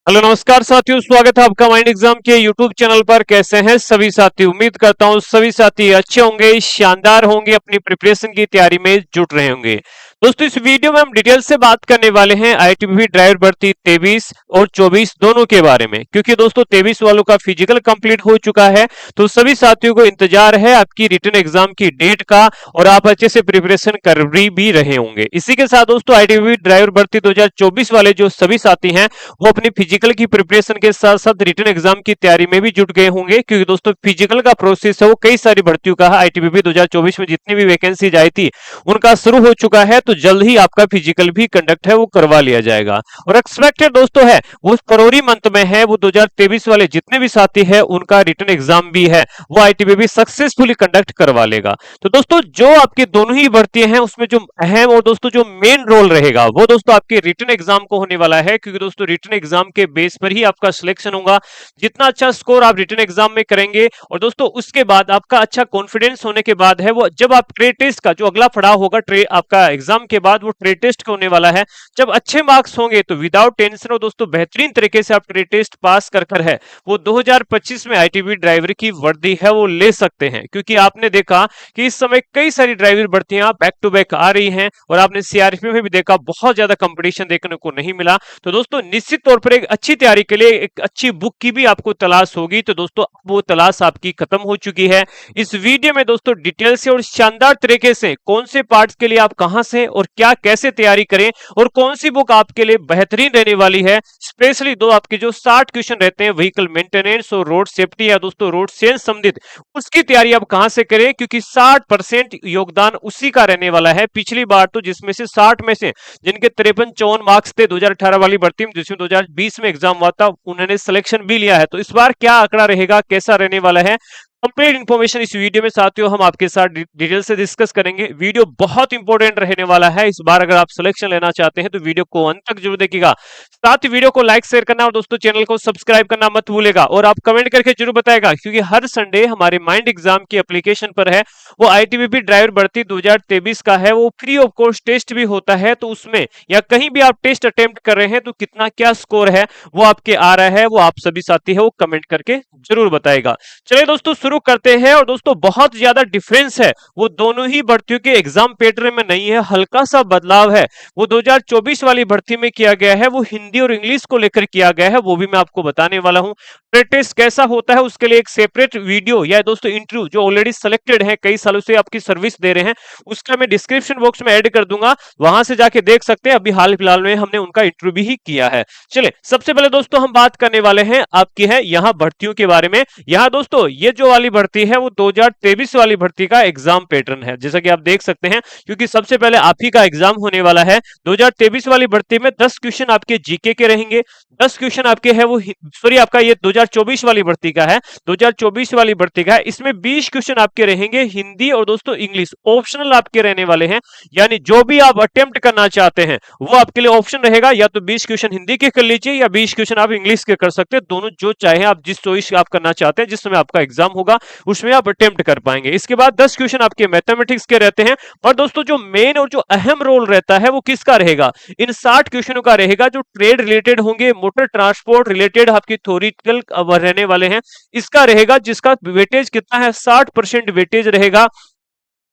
Hello नमस्कार साथियों, स्वागत है आपका माइंड एग्जाम के यूट्यूब चैनल पर। कैसे हैं सभी साथी? उम्मीद करता हूं सभी साथी अच्छे होंगे, शानदार होंगे, अपनी प्रिपरेशन की तैयारी में जुट रहे होंगे। दोस्तों इस वीडियो में हम डिटेल से बात करने वाले हैं आईटीबीपी ड्राइवर भर्ती 23 और 24 दोनों के बारे में, क्योंकि दोस्तों 23 वालों का फिजिकल कंप्लीट हो चुका है, तो सभी साथियों को इंतजार है आपकी रिटन एग्जाम की डेट का और आप अच्छे से प्रिपरेशन कर भी रहे होंगे। इसी के साथ दोस्तों आईटीबीपी ड्राइवर भर्ती 2024 वाले जो सभी साथी हैं वो अपनी फिजिकल की प्रिपरेशन के साथ साथ रिटन एग्जाम की तैयारी में भी जुट गए होंगे, क्योंकि दोस्तों फिजिकल का प्रोसेस है वो कई सारी भर्तियों का है। आईटीबीपी 2024 में जितनी भी वैकेंसीज आई थी उनका शुरू हो चुका है, तो जल्द ही आपका फिजिकल भी कंडक्ट है वो करवा लिया जाएगा। और एक्सपेक्टेड दोस्तों है वो फरवरी मंथ में है, वो 2023 वाले जितने भी साथी है उनका रिटन एग्जाम भी है वो आईटीबीपी सक्सेसफुली कंडक्ट करवा लेगा। तो दोस्तों जो आपकी दोनों ही भर्तियां हैं उसमें जो अहम और दोस्तों जो मेन रोल रहेगा वो दोस्तों आपके रिटन एग्जाम को होने वाला है, क्योंकि दोस्तों रिटन एग्जाम के बेस पर ही आपका सिलेक्शन होगा। जितना अच्छा स्कोर आप रिटन एग्जाम में करेंगे और दोस्तों उसके बाद आपका अच्छा कॉन्फिडेंस होने के बाद है वो जब आप ट्रेड टेस्ट का जो अगला पड़ाव होगा आपका एग्जाम के बाद वो ट्रेड टेस्ट होने वाला है। जब अच्छे मार्क्स होंगे तो विदाउट टेंशन और दोस्तों बेहतरीन तरीके से आप ट्रेड टेस्ट पास कर है वो 2025 में आईटीबी ड्राइवर की वर्दी है वो ले सकते हैं, क्योंकि आपने देखा कि इस समय कई सारी ड्राइवर भर्तियां बैक टू बैक आ रही हैं और आपने सीआरपी में भी देखा बहुत ज्यादा कंपटीशन देखने को नहीं मिला। तो दोस्तों निश्चित तौर पर एक अच्छी तैयारी के लिए एक अच्छी बुक की भी आपको तलाश होगी, तो दोस्तों वो तलाश आपकी खत्म हो चुकी है। इस वीडियो में दोस्तों डिटेल से और शानदार तरीके से कौन से पार्ट्स के लिए आप कहां से और क्या कैसे तैयारी करें और कौन सी बुक आपके लिए बेहतरीन रहने वाली है, स्पेशली दो आपके जो 60 क्वेश्चन रहते हैं व्हीकल मेंटेनेंस और रोड सेफ्टी या दोस्तों रोड सेंस संबंधित, उसकी तैयारी आप कहां से करें, क्योंकि 60% योगदान उसी का रहने वाला है। पिछली बार तो जिसमें से 60 में से जिनके 53-54 मार्क्स थे 2018 वाली भर्ती में, जिसमें 2020 में एग्जाम हुआ था, उन्होंने सिलेक्शन भी लिया है। तो इस बार क्या आंकड़ा रहेगा, कैसा रहने वाला है, कंप्लीट इंफॉर्मेशन इस वीडियो में साथियों हम आपके साथ डिटेल से डिस्कस करेंगे। वीडियो बहुत इंपॉर्टेंट रहने वाला है इस बार। अगर आप सिलेक्शन लेना चाहते हैं तो वीडियो को अंत तक जरूर देखिएगा। साथ ही वीडियो को लाइक शेयर करना और दोस्तों चैनल को सब्सक्राइब करना मत भूलेगा, और आप कमेंट करके जरूर बताएगा, क्योंकि हर संडे हमारे माइंड एग्जाम की एप्लीकेशन पर है वो आईटीबीपी ड्राइवर भर्ती 2023 का है, वो फ्री ऑफ कॉस्ट टेस्ट भी होता है। तो उसमें या कहीं भी आप टेस्ट अटेम्प्ट कर रहे हैं तो कितना क्या स्कोर है वो आपके आ रहा है, वो आप सभी साथी है वो कमेंट करके जरूर बताएगा। चलिए दोस्तों शुरू करते हैं। और दोस्तों बहुत ज्यादा डिफरेंस है वो दोनों ही भर्तियों के एग्जाम पैटर्न में नहीं है, हल्का सा बदलाव है वो 2024 वाली भर्ती में किया गया है, वो हिंदी और इंग्लिश को लेकर किया गया है, वो भी मैं आपको बताने वाला हूं। ट्रेड टेस्ट कैसा होता है उसके लिए एक सेपरेट वीडियो या दोस्तों इंटरव्यू जो ऑलरेडी सिलेक्टेड है, कई सालों से आपकी सर्विस दे रहे हैं, उसका मैं डिस्क्रिप्शन बॉक्स में ऐड कर दूंगा, वहां से जाके देख सकते हैं। अभी हाल फिलहाल में हमने उनका इंटरव्यू भी किया है। चलिए सबसे पहले दोस्तों हम बात करने वाले हैं आपकी है यहाँ भर्तियों के बारे में। यहाँ दोस्तों ये जो वाली भर्ती है वो 2023 वाली भर्ती का एग्जाम पैटर्न है, जैसा कि आप देख सकते हैं, क्योंकि सबसे पहले आप ही का एग्जाम होने वाला है। 2023 वाली भर्ती में 10 क्वेश्चन आपके जीके के रहेंगे, 10 क्वेश्चन आपके है वो सॉरी आपका ये 2024 वाली भर्ती का है, 2024 वाली भर्ती का है, इसमें 20 क्वेश्चन आपके रहेंगे हिंदी और दोस्तों इंग्लिश ऑप्शनल आपके रहने वाले हैं। यानी जो भी आप अटेम्प्ट करना चाहते हैं वो आपके लिए ऑप्शन रहेगा, या तो 20 क्वेश्चन हिंदी के कर लीजिए या 20 क्वेश्चन आप इंग्लिश के कर सकते हैं, दोनों जो चाहे आप जिस चॉइस आप करना चाहते हैं, जिस समय आपका एग्जाम होगा उसमें आप अटेम्प्ट कर पाएंगे। इसके बाद 10 क्वेश्चन आपके मैथमेटिक्स के रहते हैं। और दोस्तों जो मेन और जो अहम रोल रहता है वो किसका रहेगा, इन 60 क्वेश्चनों का रहेगा जो ट्रेड रिलेटेड होंगे, मोटर ट्रांसपोर्ट रिलेटेड आपकी थ्योरेटिकल रहने वाले हैं, इसका रहेगा, जिसका वेटेज कितना है 60% वेटेज रहेगा।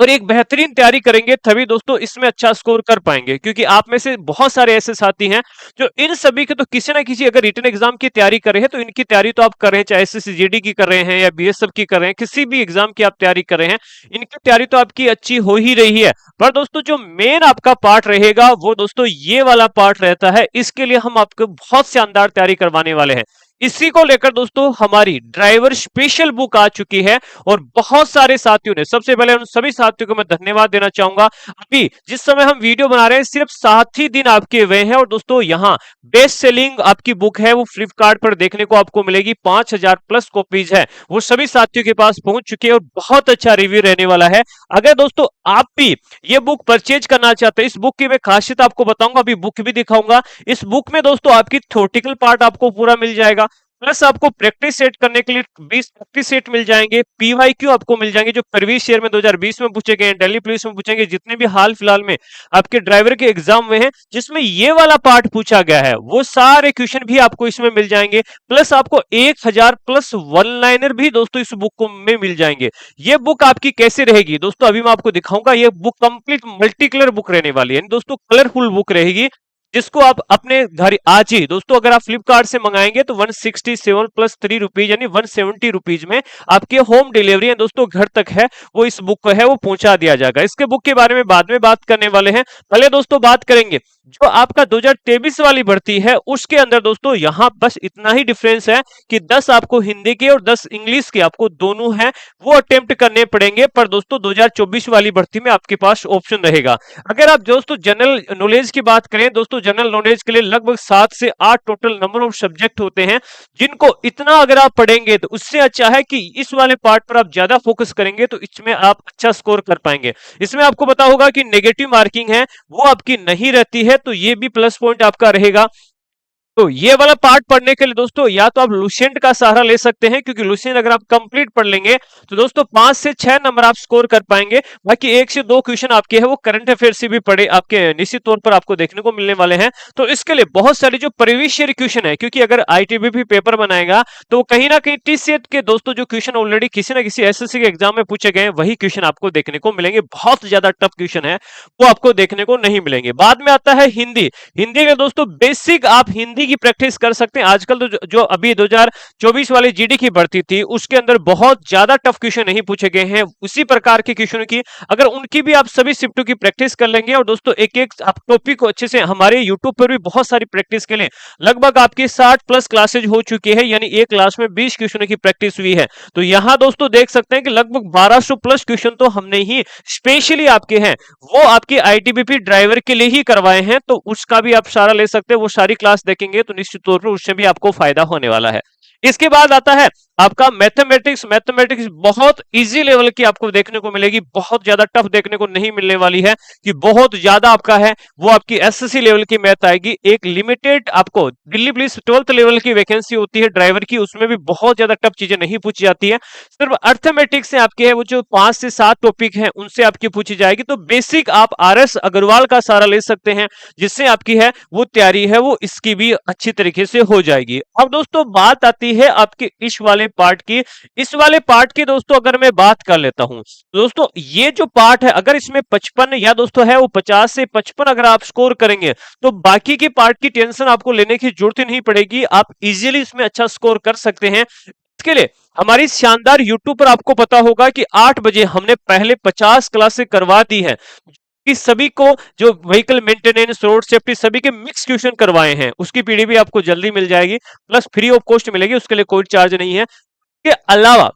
और एक बेहतरीन तैयारी करेंगे तभी दोस्तों इसमें अच्छा स्कोर कर पाएंगे, क्योंकि आप में से बहुत सारे ऐसे साथी हैं जो इन सभी के तो किसी ना किसी अगर रिटन एग्जाम की तैयारी कर रहे हैं तो इनकी तैयारी तो आप कर रहे हैं, चाहे एसएससी की कर रहे हैं या बीएसएफ की कर रहे हैं, किसी भी एग्जाम की आप तैयारी कर रहे हैं, इनकी तैयारी तो आपकी अच्छी हो ही रही है। पर दोस्तों जो मेन आपका पार्ट रहेगा वो दोस्तों ये वाला पार्ट रहता है, इसके लिए हम आपको बहुत शानदार तैयारी करवाने वाले हैं। इसी को लेकर दोस्तों हमारी ड्राइवर स्पेशल बुक आ चुकी है, और बहुत सारे साथियों ने, सबसे पहले उन सभी साथियों को मैं धन्यवाद देना चाहूंगा। अभी जिस समय हम वीडियो बना रहे हैं सिर्फ 7 ही दिन आपके हुए हैं, और दोस्तों यहाँ बेस्ट सेलिंग आपकी बुक है वो फ्लिपकार्ट पर देखने को आपको मिलेगी, 5000 प्लस कॉपीज है वो सभी साथियों के पास पहुंच चुकी है, और बहुत अच्छा रिव्यू रहने वाला है। अगर दोस्तों आप भी ये बुक परचेज करना चाहते हैं, इस बुक की मैं खासियत आपको बताऊंगा, अभी बुक भी दिखाऊंगा। इस बुक में दोस्तों आपकी थ्योरेटिकल पार्ट आपको पूरा मिल जाएगा, प्लस आपको प्रैक्टिस सेट करने के लिए 20 प्रैक्टिस सेट मिल जाएंगे, पीवाईक्यू आपको मिल जाएंगे जो प्रीवियस ईयर में 2020 में पूछे गए हैं, दिल्ली पुलिस में पूछेंगे, जितने भी हाल फिलहाल में आपके ड्राइवर के एग्जाम में है जिसमें ये वाला पार्ट पूछा गया है, वो सारे क्वेश्चन भी आपको इसमें मिल जाएंगे। प्लस आपको 1000 प्लस वन लाइनर भी दोस्तों इस बुक को में मिल जाएंगे। ये बुक आपकी कैसे रहेगी दोस्तों, अभी मैं आपको दिखाऊंगा। ये book complete multi colour book रहने वाली है, दोस्तों कलरफुल बुक रहेगी, जिसको आप अपने घर आज ही दोस्तों अगर आप फ्लिपकार्ट से मंगाएंगे तो 167 प्लस 3 रुपीज यानी 170 रुपीज में आपके होम डिलीवरी है दोस्तों, घर तक है वो इस बुक को है वो पहुंचा दिया जाएगा। इसके बुक के बारे में बाद में बात करने वाले हैं। पहले दोस्तों बात करेंगे जो आपका 2023 वाली भर्ती है उसके अंदर दोस्तों यहां बस इतना ही डिफरेंस है कि 10 आपको हिंदी के और 10 इंग्लिश के आपको दोनों हैं वो अटेम्प्ट करने पड़ेंगे, पर दोस्तों 2024 वाली भर्ती में आपके पास ऑप्शन रहेगा। अगर आप दोस्तों जनरल नॉलेज की बात करें दोस्तों, जनरल नॉलेज के लिए लगभग 7 से 8 टोटल नंबर ऑफ सब्जेक्ट होते हैं, जिनको इतना अगर आप पढ़ेंगे तो उससे अच्छा है कि इस वाले पार्ट पर आप ज्यादा फोकस करेंगे तो इसमें आप अच्छा स्कोर कर पाएंगे। इसमें आपको पता होगा कि नेगेटिव मार्किंग है वो आपकी नहीं रहती है, तो ये भी प्लस पॉइंट आपका रहेगा। तो ये वाला पार्ट पढ़ने के लिए दोस्तों या तो आप लुसेंट का सहारा ले सकते हैं, क्योंकि लुसेंट अगर आप कंप्लीट पढ़ लेंगे तो दोस्तों 5 से 6 नंबर आप स्कोर कर पाएंगे। बाकी 1 से 2 क्वेश्चन आपके है वो करंट अफेयर से भी पढ़े आपके निश्चित तौर पर आपको देखने को मिलने वाले हैं। तो इसके लिए बहुत सारे जो प्रीवियस ईयर क्वेश्चन है, क्योंकि अगर आईटीबीपी पेपर बनाएगा तो कहीं ना कहीं टीसीएट के दोस्तों जो क्वेश्चन ऑलरेडी किसी ना किसी एसएससी के एग्जाम में पूछे गए वही क्वेश्चन आपको देखने को मिलेंगे। बहुत ज्यादा टफ क्वेश्चन है वो आपको देखने को नहीं मिलेंगे। बाद में आता है हिंदी। हिंदी के दोस्तों बेसिक आप हिंदी की प्रैक्टिस कर सकते हैं। आजकल तो जो अभी 2024 वाली जीडी की भर्ती थी उसके अंदर बहुत ज्यादा टफ क्वेश्चन नहीं पूछे गए हैं, उसी प्रकार के क्वेश्चन की अगर उनकी भी आप सभी शिफ्टों की प्रैक्टिस कर लेंगे और दोस्तों एक एक आप टॉपिक को अच्छे से, हमारे यूट्यूब पर भी बहुत सारी प्रैक्टिस के लिए लगभग आपकी 60 प्लस क्लासेज हो चुकी है, यानी एक क्लास में 20 क्वेश्चनों की प्रैक्टिस हुई है। तो यहां दोस्तों देख सकते हैं कि लगभग 1200 प्लस क्वेश्चन तो हमने ही स्पेशली आपके हैं वो आपके आईटीबीपी ड्राइवर के लिए ही करवाए हैं, तो उसका भी आप सहारा ले सकते हैं। वो सारी क्लास देखेंगे तो निश्चित तौर पर उससे भी आपको फायदा होने वाला है। इसके बाद आता है आपका मैथमेटिक्स। मैथमेटिक्स बहुत इजी लेवल की आपको देखने को मिलेगी, बहुत ज्यादा टफ देखने को नहीं मिलने वाली है कि बहुत ज्यादा आपका है वो आपकी एसएससी लेवल की मैथ आएगी। एक लिमिटेड आपको दिल्ली पुलिस 12th लेवल की वैकेंसी होती है ड्राइवर की, उसमें भी बहुत ज्यादा टफ चीजें नहीं पूछी जाती है। सिर्फ अर्थमेटिक्स से आपके है वो जो 5 से 7 टॉपिक है उनसे आपकी पूछी जाएगी। तो बेसिक आप आरएस अग्रवाल का सहारा ले सकते हैं, जिससे आपकी है वो तैयारी है वो इसकी भी अच्छी तरीके से हो जाएगी। अब दोस्तों बात आती है आपके इस वाले पार्ट की। इस वाले पार्ट की दोस्तों अगर मैं बात कर लेता हूं दोस्तों, ये जो पार्ट है अगर इसमें 55 या दोस्तों है वो 50 से 55 अगर आप स्कोर करेंगे तो बाकी के पार्ट की टेंशन आपको लेने की जरूरत ही नहीं पड़ेगी, आप इजीली इसमें अच्छा स्कोर कर सकते हैं। इसके लिए हमारी शानदार यूट्यूब पर आपको पता होगा कि 8 बजे हमने पहले 50 क्लासेस करवा दी है कि सभी को जो व्हीकल मेंटेनेंस, रोड सेफ्टी सभी के मिक्स क्वेश्चन करवाए हैं, उसकी पीडीएफ भी आपको जल्दी मिल जाएगी, प्लस फ्री ऑफ कॉस्ट मिलेगी, उसके लिए कोई चार्ज नहीं है। के अलावा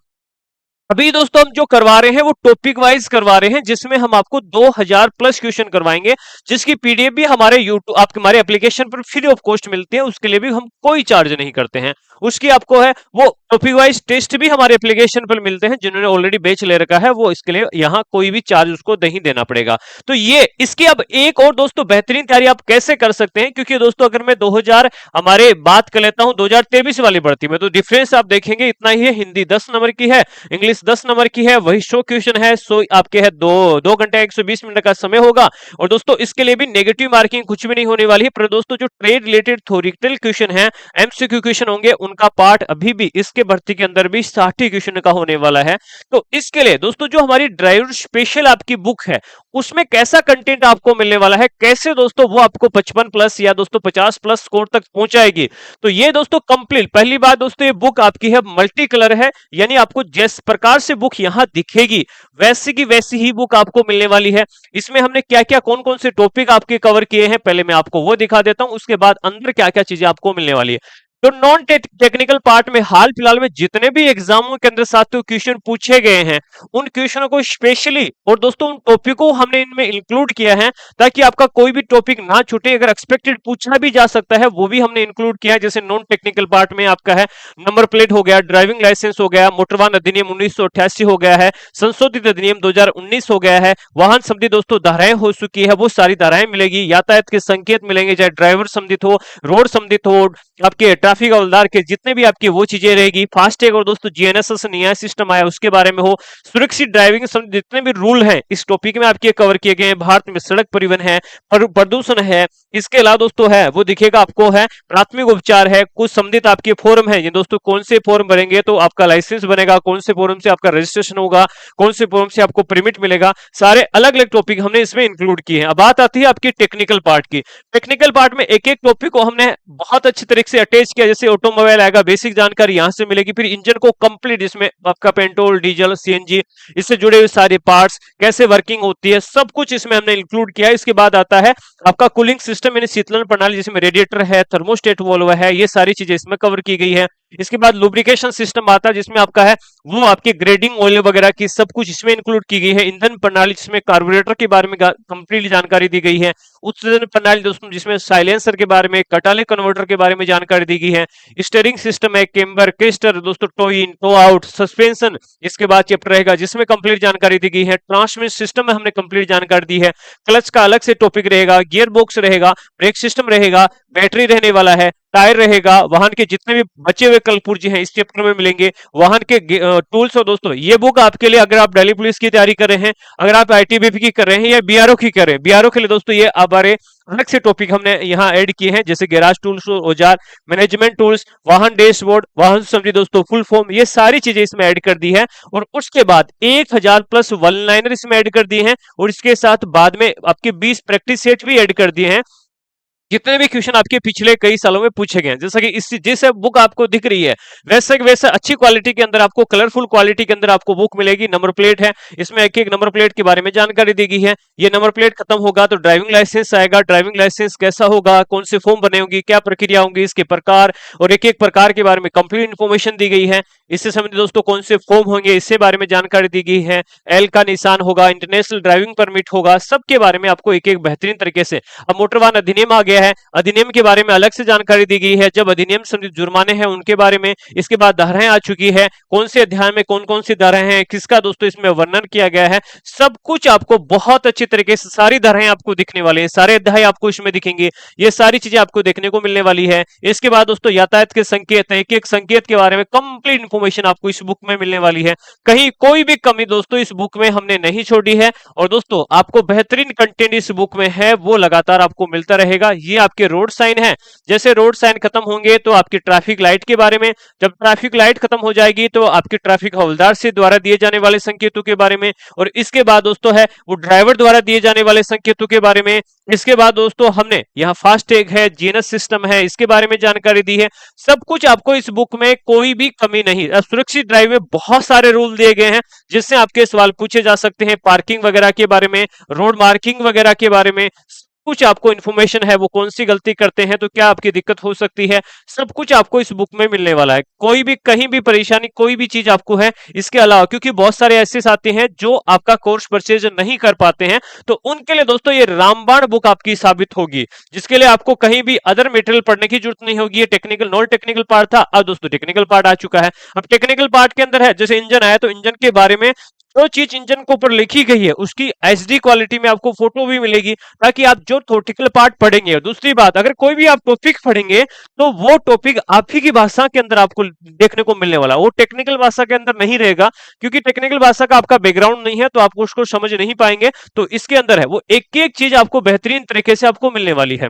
अभी दोस्तों हम जो करवा रहे हैं वो टॉपिक वाइज करवा रहे हैं, जिसमें हम आपको 2000 प्लस क्वेश्चन करवाएंगे, जिसकी पीडीएफ भी हमारे यूट्यूब आपके हमारे एप्लीकेशन पर फ्री ऑफ कॉस्ट मिलती है, उसके लिए भी हम कोई चार्ज नहीं करते हैं। उसकी आपको है वो टॉपिक वाइज टेस्ट भी हमारे एप्लीकेशन पर मिलते हैं, जिन्होंने ऑलरेडी बेच ले रखा है वो इसके लिए यहाँ कोई भी चार्ज उसको नहीं देना पड़ेगा। तो ये इसकी अब एक और दोस्तों बेहतरीन तैयारी आप कैसे कर सकते हैं, क्योंकि दोस्तों अगर मैं 2000 हमारे बात कर लेता हूं 2023 वाली भर्ती में, तो डिफरेंस आप देखेंगे इतना ही है। हिंदी 10 नंबर की है, इंग्लिश 10 नंबर की है, वही 100 क्वेश्चन है, 100 आपके है 2 घंटे 120 मिनट का समय होगा। और दोस्तों इसके लिए भी नेगेटिव मार्किंग कुछ भी नहीं होने वाली है, पर दोस्तों जो ट्रेड रिलेटेड थ्योरेटिकल क्वेश्चन है, एमसीक्यू क्वेश्चन होंगे, उनका पार्ट अभी भी इसके भर्ती के अंदर भी 60 क्वेश्चन का होने वाला है। तो इसके लिए दोस्तों जो हमारी ड्राइवर स्पेशल आपकी बुक है उसमें कैसा कंटेंट आपको मिलने वाला है, कैसे दोस्तों वो आपको 55 प्लस या दोस्तों 50 प्लस स्कोर तक पहुंचाएगी। तो ये दोस्तों कंप्लीट, पहली बात दोस्तों ये बुक आपकी है मल्टी कलर है, यानी आपको जिस प्रकार से बुक यहां दिखेगी वैसी की वैसी ही बुक आपको मिलने वाली है। इसमें हमने क्या क्या कौन कौन से टॉपिक आपके कवर किए हैं पहले मैं आपको वो दिखा देता हूं, उसके बाद अंदर क्या क्या चीजें आपको मिलने वाली है। तो नॉन टेक्निकल पार्ट में हाल फिलहाल में जितने भी एग्जामों के अंदर साथियों क्वेश्चन पूछे गए हैं उन क्वेश्चनों को स्पेशली और दोस्तों उन टॉपिकों को हमने इनमें इंक्लूड किया है, ताकि आपका कोई भी टॉपिक ना छूटे। अगर एक्सपेक्टेड पूछना भी जा सकता है वो भी हमने इंक्लूड किया है। जैसे नॉन टेक्निकल पार्ट में आपका है नंबर प्लेट हो गया, ड्राइविंग लाइसेंस हो गया, मोटर वाहन अधिनियम 1988 हो गया है, संशोधित अधिनियम 2019 हो गया है, वाहन संबंधी दोस्तों धाराएं हो चुकी है वो सारी धाराएं मिलेगी, यातायात के संकेत मिलेंगे, चाहे ड्राइवर संबंधित हो, रोड संबंधित हो, आपके ट्रैफिक हवलदार के जितने भी आपकी वो चीजें रहेगी, फास्टैग और दोस्तों जीएनएसएस नया सिस्टम आया उसके बारे में हो, सुरक्षित ड्राइविंग जितने भी रूल हैं इस टॉपिक में आपके कवर किए गए हैं। भारत में सड़क परिवहन है, प्रदूषण है, इसके अलावा दोस्तों है वो दिखेगा आपको है प्राथमिक उपचार है, कुछ संबंधित आपके फॉर्म है ये दोस्तों, कौन से फॉर्म भरेंगे तो आपका लाइसेंस बनेगा, कौन से फॉर्म से आपका रजिस्ट्रेशन होगा, कौन से फॉर्म से आपको परमिट मिलेगा, सारे अलग अलग टॉपिक हमने इसमें इंक्लूड किए हैं। अब बात आती है आपकी टेक्निकल पार्ट की। टेक्निकल पार्ट में एक एक टॉपिक को हमने बहुत अच्छी तरीके से अटैच किया। जैसे ऑटोमोबाइल आएगा, बेसिक जानकारी यहां से मिलेगी, फिर इंजन को कंप्लीट, इसमें आपका पेट्रोल डीजल सीएनजी इससे जुड़े हुए सारे पार्ट्स कैसे वर्किंग होती है सब कुछ इसमें हमने इंक्लूड किया है। इसके बाद आता है आपका कूलिंग सिस्टम यानी शीतलन प्रणाली, जिसमें रेडिएटर है, थर्मोस्टेट वाल्व है, ये सारी चीजें इसमें कवर की गई है। इसके बाद लुब्रिकेशन सिस्टम आता है जिसमें आपका है वो आपके ग्रेडिंग ऑयल वगैरह की सब कुछ इसमें इंक्लूड की गई है। ईंधन प्रणाली जिसमें कार्बोरेटर के बारे में कंप्लीट जानकारी दी गई है। उत्सर्जन प्रणाली दोस्तों जिसमें साइलेंसर के बारे में, कटाले कन्वर्टर के बारे में जानकारी दी गई है। स्टीयरिंग सिस्टम है, केम्बर, क्रिस्टर दोस्तों, toe in toe out, suspension इसके बाद चैप्टर रहेगा जिसमें कंप्लीट जानकारी दी गई है। ट्रांसमिशन सिस्टम में हमने कंप्लीट जानकारी दी है। क्लच का अलग से टॉपिक रहेगा, गियर बॉक्स रहेगा, ब्रेक सिस्टम रहेगा, बैटरी रहने वाला है, टायर रहेगा, वाहन के जितने भी बचे हुए कल पुर्जे हैं इस चैप्टर में मिलेंगे, वाहन के टूल्स। और दोस्तों ये बुक आपके लिए अगर आप दिल्ली पुलिस की तैयारी कर रहे हैं, अगर आप आईटीबीपी की कर रहे हैं या बीआरओ की कर रहे हैं, बीआरओ के लिए दोस्तों ये हमारे अलग से टॉपिक हमने यहाँ ऐड किए हैं, जैसे गैराज टूल्स, औजार, मैनेजमेंट टूल्स, वाहन डैशबोर्ड, वाहन समझी दोस्तों फुल फॉर्म, ये सारी चीजें इसमें ऐड कर दी है। और उसके बाद 1000 प्लस वन लाइनर इसमें ऐड कर दिए हैं और इसके साथ बाद में आपके 20 प्रैक्टिस सेट भी ऐड कर दिए हैं, जितने भी क्वेश्चन आपके पिछले कई सालों में पूछे गए हैं। जैसा कि इस जिस बुक आपको दिख रही है वैसे वैसे अच्छी क्वालिटी के अंदर आपको, कलरफुल क्वालिटी के अंदर आपको बुक मिलेगी। नंबर प्लेट है, इसमें एक एक नंबर प्लेट के बारे में जानकारी दी गई है। ये नंबर प्लेट खत्म होगा तो ड्राइविंग लाइसेंस आएगा, ड्राइविंग लाइसेंस कैसा होगा, कौन से फॉर्म बने होंगे, क्या प्रक्रिया होंगी, इसके प्रकार और एक एक प्रकार के बारे में कंप्लीट इंफॉर्मेशन दी गई है। इससे संबंधित दोस्तों कौन से फॉर्म होंगे इससे बारे में जानकारी दी गई है। एल का निशान होगा, इंटरनेशनल ड्राइविंग परमिट होगा, सबके बारे में आपको एक एक बेहतरीन तरीके से। अब मोटर वाहन अधिनियम आ गया है, अधिनियम के बारे में अलग से जानकारी दी गई है, जब अधिनियम संबंधित जुर्माने हैं उनके बारे में। इसके बाद धाराएं आ चुकी है, कौन से अध्याय में कौन कौन सी धाराएं हैं, किसका दोस्तों इसमें वर्णन किया गया है, सब कुछ आपको बहुत अच्छी तरीके से सारी धाराएं आपको दिखने वाली है, सारे अध्याय आपको इसमें दिखेंगे, ये सारी चीजें आपको देखने को मिलने वाली है। इसके बाद दोस्तों यातायात के संकेत, एक एक संकेत के बारे में कंप्लीट इंफॉर्मेशन आपको इस बुक में मिलने वाली है। कहीं कोई भी कमी दोस्तों इस बुक में हमने नहीं छोड़ी है। और दोस्तों आपको बेहतरीन कंटेंट इस बुक में है वो लगातार आपको मिलता रहेगा। ये आपके रोड साइन है, जैसे रोड साइन खत्म होंगे तो आपकी ट्रैफिक लाइट के बारे में, जब ट्रैफिक लाइट खत्म हो जाएगी तो आपके ट्रैफिक हवलदार से द्वारा दिए जाने वाले संकेतों के बारे में, और इसके बाद दोस्तों है वो ड्राइवर द्वारा दिए जाने वाले संकेतों के बारे में। इसके बाद दोस्तों हमने यहाँ फास्टैग है, जीएनएस सिस्टम है, इसके बारे में जानकारी दी है। सब कुछ आपको इस बुक में कोई भी कमी नहीं। सुरक्षित ड्राइव में बहुत सारे रूल दिए गए हैं जिससे आपके सवाल पूछे जा सकते हैं, पार्किंग वगैरह के बारे में, रोड मार्किंग वगैरह के बारे में कुछ आपको इन्फॉर्मेशन है, वो कौन सी गलती करते हैं तो क्या आपकी दिक्कत हो सकती है, सब कुछ आपको इस बुक में मिलने वाला है। कोई भी कहीं भी परेशानी कोई भी चीज आपको है इसके अलावा, क्योंकि बहुत सारे ऐसे साथी हैं जो आपका कोर्स परचेज नहीं कर पाते हैं, तो उनके लिए दोस्तों ये रामबाण बुक आपकी साबित होगी, जिसके लिए आपको कहीं भी अदर मटेरियल पढ़ने की जरूरत नहीं होगी। ये टेक्निकल नॉन टेक्निकल पार्ट था, अब दोस्तों टेक्निकल पार्ट आ चुका है। अब टेक्निकल पार्ट के अंदर है, जैसे इंजन आया तो इंजन के बारे में जो चीज इंजन के ऊपर लिखी गई है उसकी एचडी क्वालिटी में आपको फोटो भी मिलेगी, ताकि आप जो थ्योरेटिकल पार्ट पढ़ेंगे। दूसरी बात, अगर कोई भी आप टॉपिक पढ़ेंगे तो वो टॉपिक आप ही की भाषा के अंदर आपको देखने को मिलने वाला, वो टेक्निकल भाषा के अंदर नहीं रहेगा, क्योंकि टेक्निकल भाषा का आपका बैकग्राउंड नहीं है तो आप उसको समझ नहीं पाएंगे। तो इसके अंदर है वो एक एक चीज आपको बेहतरीन तरीके से आपको मिलने वाली है।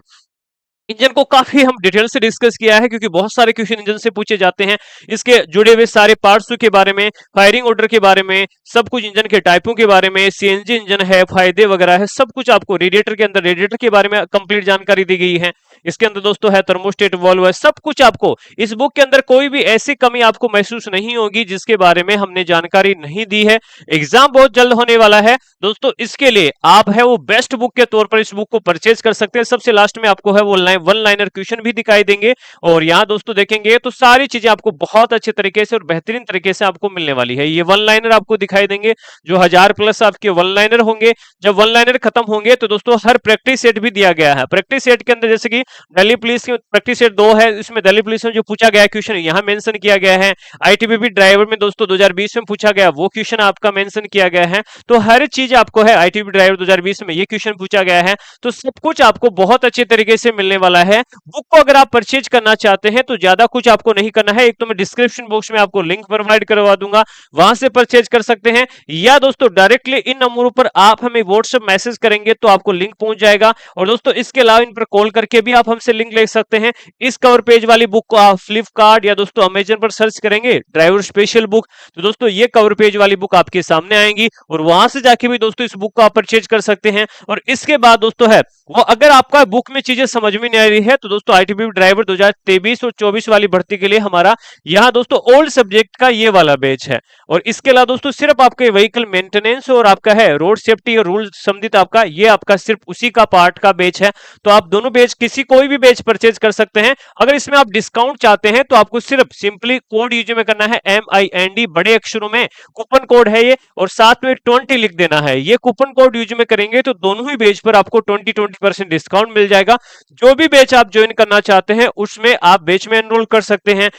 इंजन को काफी हम डिटेल से डिस्कस किया है, क्योंकि बहुत सारे क्वेश्चन इंजन से पूछे जाते हैं। इसके जुड़े हुए सारे पार्ट्स के बारे में, फायरिंग ऑर्डर के बारे में, सब कुछ इंजन के टाइपों के बारे में, सीएनजी इंजन है, फायदे वगैरह है, सब कुछ आपको रेडिएटर के अंदर, रेडिएटर के बारे में कंप्लीट जानकारी दी गई है। इसके अंदर दोस्तों है थर्मोस्टेट वाल्व है, सब कुछ आपको इस बुक के अंदर कोई भी ऐसी कमी आपको महसूस नहीं होगी जिसके बारे में हमने जानकारी नहीं दी है। एग्जाम बहुत जल्द होने वाला है दोस्तों, इसके लिए आप है वो बेस्ट बुक के तौर पर इस बुक को परचेज कर सकते हैं। सबसे लास्ट में आपको है वो वन लाइनर क्वेश्चन भी दिखाई देंगे, और यहाँ दोस्तों देखेंगे तो सारी चीजें आपको बहुत अच्छे तरीके से और बेहतरीन तरीके से आपको मिलने वाली है। ये वन लाइनर आपको दिखाई देंगे, जो 1000 प्लस आपके वन लाइनर होंगे। जब वन लाइनर खत्म होंगे तो दोस्तों हर प्रैक्टिस सेट भी दिया गया है। प्रैक्टिस सेट के अंदर जैसे कि दिल्ली पुलिस की प्रैक्टिस सेट 2 है, इसमें दिल्ली पुलिस में जो पूछा गया क्वेश्चन यहाँ मेंशन किया गया है। आईटीबीपी ड्राइवर में दोस्तों 2020 में पूछा गया वो क्वेश्चन आपका मेंशन किया गया है। तो हर चीज आपको है, आईटीबीपी ड्राइवर 2020 में ये क्वेश्चन पूछा गया है, तो सब कुछ आपको बहुत अच्छे तरीके से मिलने वाला है। बुक को अगर आप परचेज करना चाहते हैं तो ज्यादा कुछ आपको नहीं करना है, एक तो मैं डिस्क्रिप्शन बॉक्स में आपको लिंक प्रोवाइड करवा दूंगा, वहां से परचेज कर सकते हैं, या दोस्तों डायरेक्टली इन नंबरों पर आप हमें व्हाट्सएप मैसेज करेंगे तो आपको लिंक पहुंच जाएगा। और दोस्तों इसके अलावा इन पर कॉल करके भी आप हमसे लिंक ले सकते हैं। इस कवर पेज वाली बुक को आप फ्लिपकार्ट या दोस्तों अमेजन पर सर्च करेंगे ड्राइवर स्पेशल बुक, तो दोस्तों ये कवर पेज वाली बुक आपके सामने आएंगी और वहां से जाके भी दोस्तों इस बुक को आप परचेज कर सकते हैं। और इसके बाद दोस्तों है वो अगर आपका बुक में चीजें समझ में नहीं आ रही है तो दोस्तों आईटीबीपी ड्राइवर 2023 और 24 वाली भर्ती के लिए हमारा यहाँ दोस्तों ओल्ड सब्जेक्ट का ये वाला बैच है। और इसके अलावा दोस्तों सिर्फ आपके व्हीकल मेंटेनेंस और आपका है रोड सेफ्टी और रूल संबंधित आपका ये आपका सिर्फ उसी का पार्ट का बैच है। तो आप दोनों बैच किसी कोई भी बैच परचेज कर सकते हैं। अगर इसमें आप डिस्काउंट चाहते हैं तो आपको सिर्फ सिंपली कोड यूज में करना है MIND बड़े अक्षरों में, कूपन कोड है ये, और साथ में 20 लिख देना है। ये कूपन कोड यूज में करेंगे तो दोनों ही बैच पर आपको 20% डिस्काउंट मिल जाएगा। जो भी बैच आप ज्वाइन करना चाहते हैं उसमें आप बैच में एनरोल कर सकते हैं।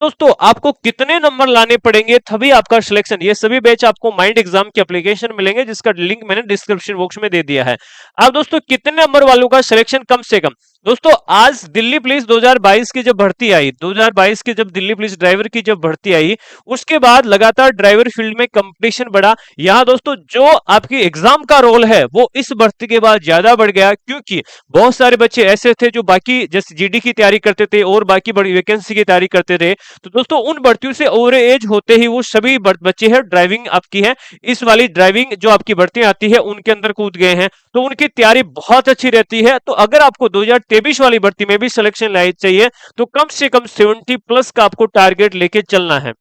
दोस्तों आपको कितने नंबर लाने पड़ेंगे तभी आपका सिलेक्शन, ये सभी बैच आपको माइंड एग्जाम की एप्लीकेशन मिलेंगे जिसका लिंक मैंने डिस्क्रिप्शन बॉक्स में दे दिया है। अब दोस्तों कितने नंबर वालों का सिलेक्शन कम से कम, दोस्तों आज दिल्ली पुलिस 2022 की जब भर्ती आई, 2022 की जब दिल्ली पुलिस ड्राइवर की जब भर्ती आई उसके बाद लगातार ड्राइवर फील्ड में कंपटीशन बढ़ा। यहाँ दोस्तों जो आपकी एग्जाम का रोल है वो इस भर्ती के बाद ज्यादा बढ़ गया, क्योंकि बहुत सारे बच्चे ऐसे थे जो बाकी जैसे जीडी की तैयारी करते थे और बाकी बड़ी वैकेंसी की तैयारी करते थे, तो दोस्तों उन भर्तियों से ओवर एज होते ही वो सभी बच्चे हैं ड्राइविंग आपकी है इस वाली ड्राइविंग जो आपकी भर्ती आती है उनके अंदर कूद गए हैं, तो उनकी तैयारी बहुत अच्छी रहती है। तो अगर आपको 2023 वाली भर्ती में भी सिलेक्शन लाइन चाहिए तो कम से कम 70 प्लस का आपको टारगेट लेके चलना है।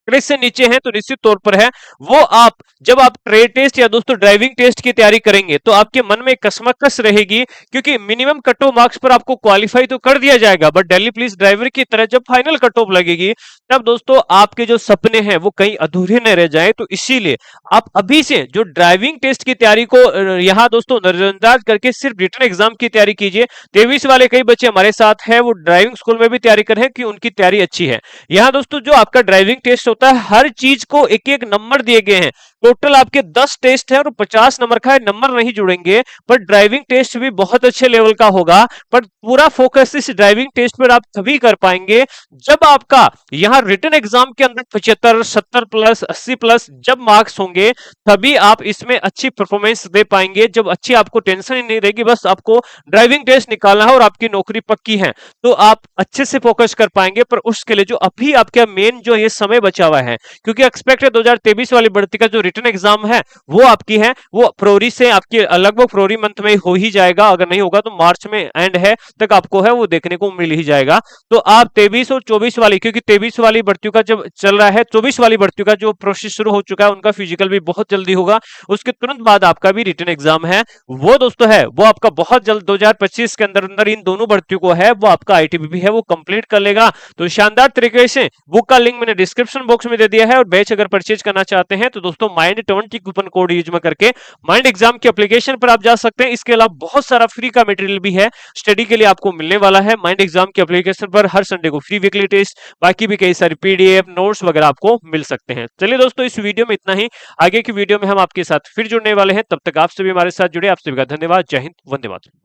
से नीचे हैं तो निश्चित तौर पर है वो आप जब आप ट्रेड टेस्ट या दोस्तों ड्राइविंग टेस्ट की तैयारी करेंगे तो आपके मन में कसमकस रहेगी, क्योंकि मिनिमम कट ऑफ मार्क्स पर आपको क्वालिफाई तो कर दिया जाएगा, बट दिल्ली पुलिस ड्राइवर की तरह जब फाइनल कट ऑफ लगेगी तब दोस्तों आपके जो सपने हैं वो कहीं अधूरे न रह जाए। तो इसीलिए आप अभी से जो ड्राइविंग टेस्ट की तैयारी को यहाँ दोस्तों नजरअंदाज करके सिर्फ रिटन एग्जाम की तैयारी कीजिए। 23 वाले कई बच्चे हमारे साथ हैं वो ड्राइविंग स्कूल में भी तैयारी कर रहे हैं कि उनकी तैयारी अच्छी है। यहाँ दोस्तों जो आपका ड्राइविंग टेस्ट होता है हर चीज को एक एक नंबर दिए गए हैं, टोटल आपके 10 टेस्ट है और 50 नंबर का है, नंबर नहीं जुड़ेंगे, पर ड्राइविंग टेस्ट भी बहुत अच्छे लेवल का होगा। पर पूरा फोकस इस ड्राइविंग टेस्ट पर आप तभी कर पाएंगे जब आपका यहां रिटन एग्जाम के अंदर 75, 70 प्लस, 80 प्लस जब मार्क्स होंगे तभी आप इसमें अच्छी परफॉर्मेंस दे पाएंगे। जब अच्छी आपको टेंशन ही नहीं रहेगी, बस आपको ड्राइविंग टेस्ट निकालना है और आपकी नौकरी पक्की है, तो आप अच्छे से फोकस कर पाएंगे। पर उसके लिए जो अभी आपका मेन जो ये समय बचा हुआ है, क्योंकि एक्सपेक्टेड 2023 वाली भर्ती का जो रिटन एग्जाम है वो आपकी है वो फरवरी से आपके लगभग फरवरी मंथ में हो ही जाएगा, अगर नहीं होगा तो मार्च में एंड है तक आपको है वो देखने को मिल ही जाएगा। तो आप 23 और 24 वाली, क्योंकि 23 वाली भर्तियों का जब चल रहा है, 24 वाली भर्तियों का जो प्रोसेस शुरू हो चुका है उनका फिजिकल भी बहुत जल्दी होगा, उसके तुरंत बाद आपका भी रिटन एग्जाम है वो दोस्तों है वो आपका बहुत जल्द 2025 के अंदर अंदर इन दोनों भर्तियों को है वो आपका आईटीबीपी है वो कंप्लीट कर लेगा। तो शानदार तरीके से बुक का लिंक मैंने डिस्क्रिप्शन बॉक्स में दे दिया है और बैच अगर परचेज करना चाहते हैं तो दोस्तों माइंड 20 कूपन कोड यूज में करके माइंड एग्जाम की एप्लीकेशन पर आप जा सकते हैं। इसके अलावा बहुत सारा फ्री का मटेरियल भी है स्टडी के लिए आपको मिलने वाला है माइंड एग्जाम की एप्लीकेशन पर। हर संडे को फ्री वीकली टेस्ट, बाकी भी कई सारी पीडीएफ नोट्स वगैरह आपको मिल सकते हैं। चलिए दोस्तों इस वीडियो में इतना ही, आगे की वीडियो में हम आपके साथ फिर जुड़ने वाले हैं, तब तक आप सभी हमारे साथ जुड़े, आप सभी का धन्यवाद। जय हिंद, वंदे मातरम।